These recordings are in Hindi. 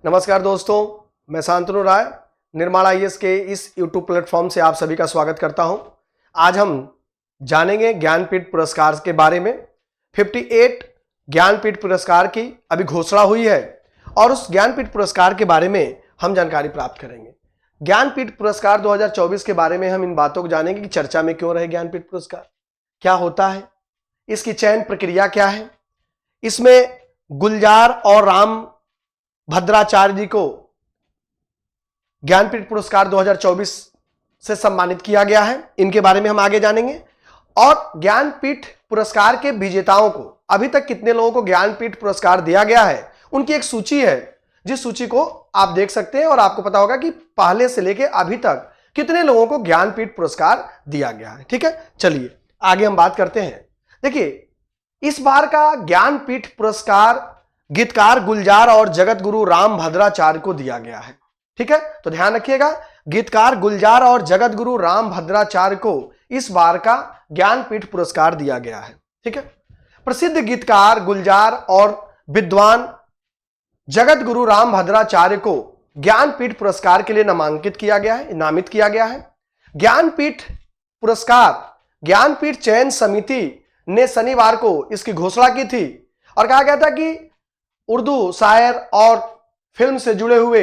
नमस्कार दोस्तों, मैं शांतनु राय निर्माण आईएएस के इस YouTube प्लेटफॉर्म से आप सभी का स्वागत करता हूं। आज हम जानेंगे ज्ञानपीठ पुरस्कार के बारे में। 58 ज्ञानपीठ पुरस्कार की अभी घोषणा हुई है और उस ज्ञानपीठ पुरस्कार के बारे में हम जानकारी प्राप्त करेंगे। ज्ञानपीठ पुरस्कार 2024 के बारे में हम इन बातों को जानेंगे कि चर्चा में क्यों रहे ज्ञानपीठ पुरस्कार, क्या होता है, इसकी चयन प्रक्रिया क्या है, इसमें गुलजार और राम भद्राचार्य जी को ज्ञानपीठ पुरस्कार 2024 से सम्मानित किया गया है। इनके बारे में हम आगे जानेंगे और ज्ञानपीठ पुरस्कार के विजेताओं को अभी तक कितने लोगों को ज्ञानपीठ पुरस्कार दिया गया है उनकी एक सूची है, जिस सूची को आप देख सकते हैं और आपको पता होगा कि पहले से लेकर अभी तक कितने लोगों को ज्ञानपीठ पुरस्कार दिया गया है। ठीक है, चलिए आगे हम बात करते हैं। देखिए, इस बार का ज्ञानपीठ पुरस्कार गीतकार गुलजार और जगत गुरु राम भद्राचार्य को दिया गया है। ठीक है, तो ध्यान रखिएगा, गीतकार गुलजार और जगत गुरु राम भद्राचार्य को इस बार का ज्ञानपीठ पुरस्कार दिया गया है। ठीक है, प्रसिद्ध गीतकार गुलजार और विद्वान जगत गुरु राम भद्राचार्य को ज्ञानपीठ पुरस्कार के लिए नामांकित किया गया है, नामित किया गया है। ज्ञानपीठ पुरस्कार ज्ञानपीठ चयन समिति ने शनिवार को इसकी घोषणा की थी और कहा गया था कि उर्दू शायर और फिल्म से जुड़े हुए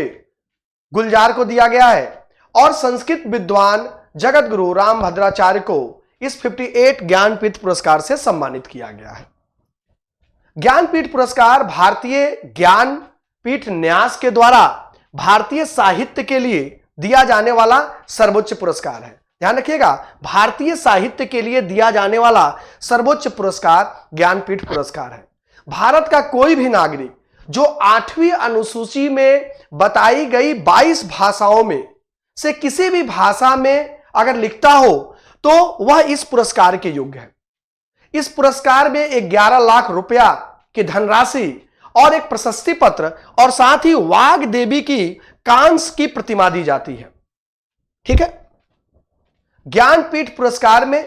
गुलजार को दिया गया है और संस्कृत विद्वान जगत गुरु राम भद्राचार्य को इस 58 ज्ञानपीठ पुरस्कार से सम्मानित किया गया है। ज्ञानपीठ पुरस्कार भारतीय ज्ञानपीठ न्यास के द्वारा भारतीय साहित्य के लिए दिया जाने वाला सर्वोच्च पुरस्कार है। ध्यान रखिएगा, भारतीय साहित्य के लिए दिया जाने वाला सर्वोच्च पुरस्कार ज्ञानपीठ पुरस्कार है। भारत का कोई भी नागरिक जो 8वीं अनुसूची में बताई गई 22 भाषाओं में से किसी भी भाषा में अगर लिखता हो तो वह इस पुरस्कार के योग्य है। इस पुरस्कार में 11 लाख रुपया की धनराशि और एक प्रशस्ति पत्र और साथ ही वाग देवी की कांस की प्रतिमा दी जाती है। ठीक है, ज्ञानपीठ पुरस्कार में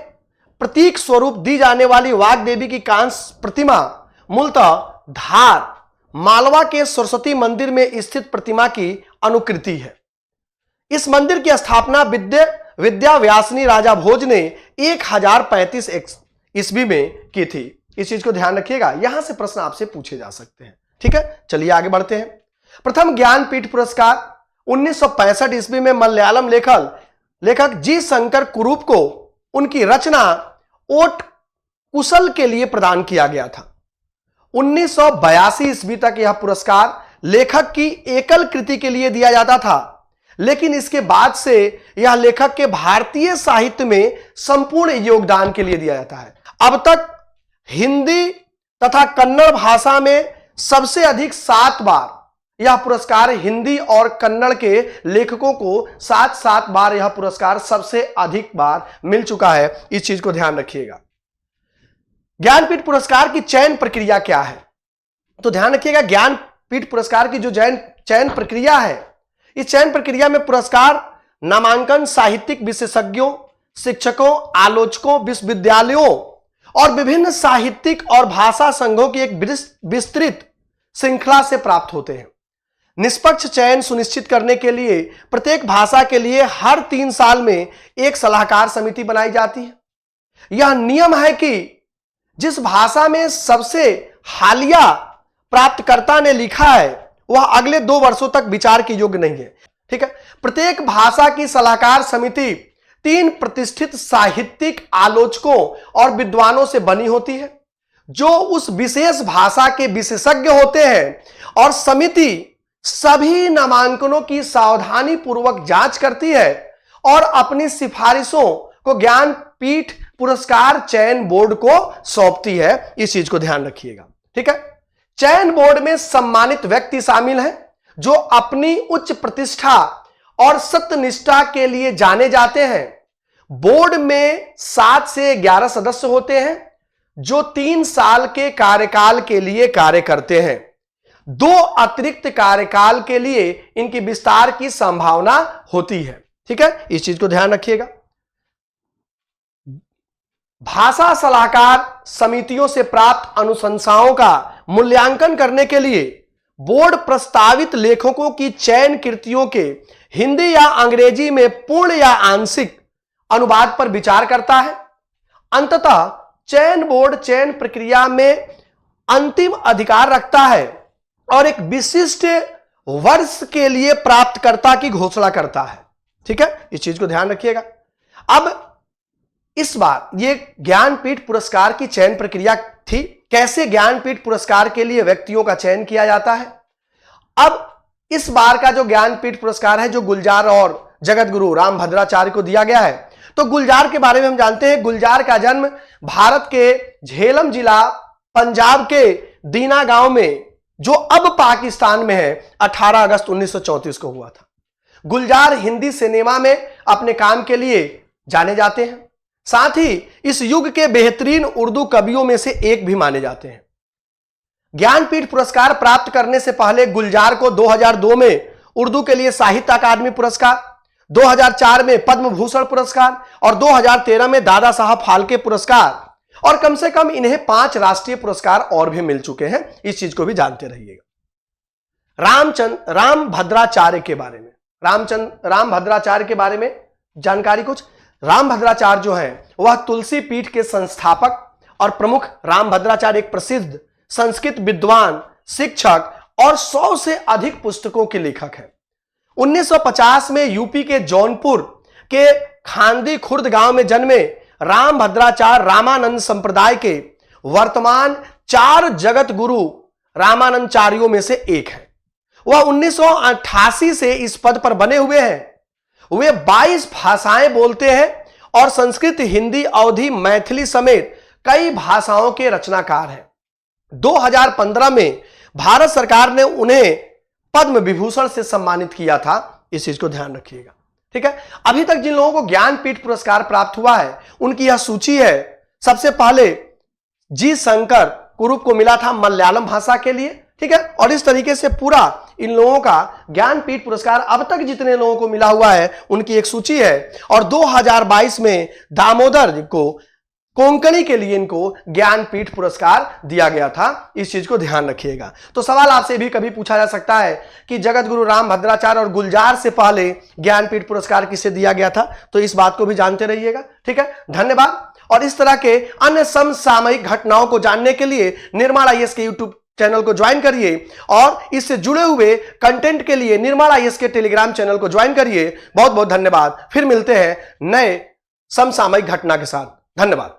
प्रतीक स्वरूप दी जाने वाली वाग देवी की कांस प्रतिमा मूलतः धार मालवा के सरस्वती मंदिर में स्थित प्रतिमा की अनुकृति है। इस मंदिर की स्थापना विद्या व्यासिनी राजा भोज ने 1035 ईस्वी में की थी। इस चीज को ध्यान रखिएगा, यहां से प्रश्न आपसे पूछे जा सकते हैं। ठीक है, चलिए आगे बढ़ते हैं। प्रथम ज्ञानपीठ पुरस्कार 1965 ईस्वी में मलयालम लेखक जी शंकर कुरूप को उनकी रचना ओट कुशल के लिए प्रदान किया गया था। 1982 ईस्वी तक यह पुरस्कार लेखक की एकल कृति के लिए दिया जाता था, लेकिन इसके बाद से यह लेखक के भारतीय साहित्य में संपूर्ण योगदान के लिए दिया जाता है। अब तक हिंदी तथा कन्नड़ भाषा में सबसे अधिक 7 बार यह पुरस्कार हिंदी और कन्नड़ के लेखकों को 7 बार यह पुरस्कार सबसे अधिक बार मिल चुका है। इस चीज को ध्यान रखिएगा। ज्ञानपीठ पुरस्कार की चयन प्रक्रिया क्या है, तो ध्यान रखिएगा, ज्ञानपीठ पुरस्कार की जो चयन प्रक्रिया है, इस चयन प्रक्रिया में पुरस्कार नामांकन साहित्यिक विशेषज्ञों, शिक्षकों, आलोचकों, विश्वविद्यालयों और विभिन्न साहित्यिक और भाषा संघों की एक विस्तृत श्रृंखला से प्राप्त होते हैं। निष्पक्ष चयन सुनिश्चित करने के लिए प्रत्येक भाषा के लिए हर 3 साल में एक सलाहकार समिति बनाई जाती है। यह नियम है कि जिस भाषा में सबसे हालिया प्राप्तकर्ता ने लिखा है वह अगले 2 वर्षों तक विचार के योग्य नहीं है। ठीक है, प्रत्येक भाषा की सलाहकार समिति 3 प्रतिष्ठित साहित्यिक आलोचकों और विद्वानों से बनी होती है जो उस विशेष भाषा के विशेषज्ञ होते हैं और समिति सभी नामांकनों की सावधानी पूर्वक जांच करती है और अपनी सिफारिशों को ज्ञानपीठ पुरस्कार चयन बोर्ड को सौंपती है। इस चीज को ध्यान रखिएगा। ठीक है, चयन बोर्ड में सम्मानित व्यक्ति शामिल हैं जो अपनी उच्च प्रतिष्ठा और सत्यनिष्ठा के लिए जाने जाते हैं। बोर्ड में 7 से 11 सदस्य होते हैं जो 3 साल के कार्यकाल के लिए कार्य करते हैं। 2 अतिरिक्त कार्यकाल के लिए इनकी विस्तार की संभावना होती है। ठीक है, इस चीज को ध्यान रखिएगा। भाषा सलाहकार समितियों से प्राप्त अनुशंसाओं का मूल्यांकन करने के लिए बोर्ड प्रस्तावित लेखकों की चयन कृतियों के हिंदी या अंग्रेजी में पूर्ण या आंशिक अनुवाद पर विचार करता है। अंततः चयन बोर्ड चयन प्रक्रिया में अंतिम अधिकार रखता है और एक विशिष्ट वर्ष के लिए प्राप्तकर्ता की घोषणा करता है। ठीक है, इस चीज को ध्यान रखिएगा। अब इस बार ये ज्ञानपीठ पुरस्कार की चयन प्रक्रिया थी। कैसे ज्ञानपीठ पुरस्कार के लिए व्यक्तियों का चयन किया जाता है। अब इस बार का जो ज्ञानपीठ पुरस्कार है, जो गुलजार और जगत गुरु रामभद्राचार्य को दिया गया है, तो गुलजार के बारे में हम जानते हैं। गुलजार का जन्म भारत के झेलम जिला पंजाब के दीना गांव में, जो अब पाकिस्तान में है, 18 अगस्त 1934 को हुआ था। गुलजार हिंदी सिनेमा में अपने काम के लिए जाने जाते हैं, साथ ही इस युग के बेहतरीन उर्दू कवियों में से एक भी माने जाते हैं। ज्ञानपीठ पुरस्कार प्राप्त करने से पहले गुलजार को 2002 में उर्दू के लिए साहित्य अकादमी पुरस्कार, 2004 में पद्म भूषण पुरस्कार और 2013 में दादा साहब फाल्के पुरस्कार, और कम से कम इन्हें 5 राष्ट्रीय पुरस्कार और भी मिल चुके हैं। इस चीज को भी जानते रहिएगा। रामभद्राचार्य के बारे में, रामभद्राचार्य के बारे में जानकारी कुछ। रामभद्राचार्य जो है वह तुलसी पीठ के संस्थापक और प्रमुख। रामभद्राचार्य एक प्रसिद्ध संस्कृत विद्वान, शिक्षक और 100 से अधिक पुस्तकों के लेखक हैं। 1950 में यूपी के जौनपुर के खांदी खुर्द गांव में जन्मे रामभद्राचार्य रामानंद संप्रदाय के वर्तमान 4 जगत गुरु रामानंदचार्यों में से एक है। वह 1988 से इस पद पर बने हुए हैं। वे 22 भाषाएं बोलते हैं और संस्कृत, हिंदी, अवधी, मैथिली समेत कई भाषाओं के रचनाकार हैं। 2015 में भारत सरकार ने उन्हें पद्म विभूषण से सम्मानित किया था। इस चीज को ध्यान रखिएगा। ठीक है, अभी तक जिन लोगों को ज्ञानपीठ पुरस्कार प्राप्त हुआ है उनकी यह सूची है। सबसे पहले जी शंकर कुरूप को मिला था मलयालम भाषा के लिए। ठीक है, और इस तरीके से पूरा इन लोगों का ज्ञानपीठ पुरस्कार अब तक जितने लोगों को मिला हुआ है उनकी एक सूची है। और 2022 में दामोदर को कोंकणी के लिए इनको ज्ञानपीठ पुरस्कार दिया गया था। इस चीज को ध्यान रखिएगा। तो सवाल आपसे भी कभी पूछा जा सकता है कि जगत गुरु रामभद्राचार्य और गुलजार से पहले ज्ञानपीठ पुरस्कार किसे दिया गया था, तो इस बात को भी जानते रहिएगा। ठीक है, धन्यवाद। और इस तरह के अन्य समसामयिक घटनाओं को जानने के लिए निर्माण आईएएस के यूट्यूब चैनल को ज्वाइन करिए और इससे जुड़े हुए कंटेंट के लिए निर्माण आईएएस के टेलीग्राम चैनल को ज्वाइन करिए। बहुत बहुत धन्यवाद। फिर मिलते हैं नए समसामयिक घटना के साथ। धन्यवाद।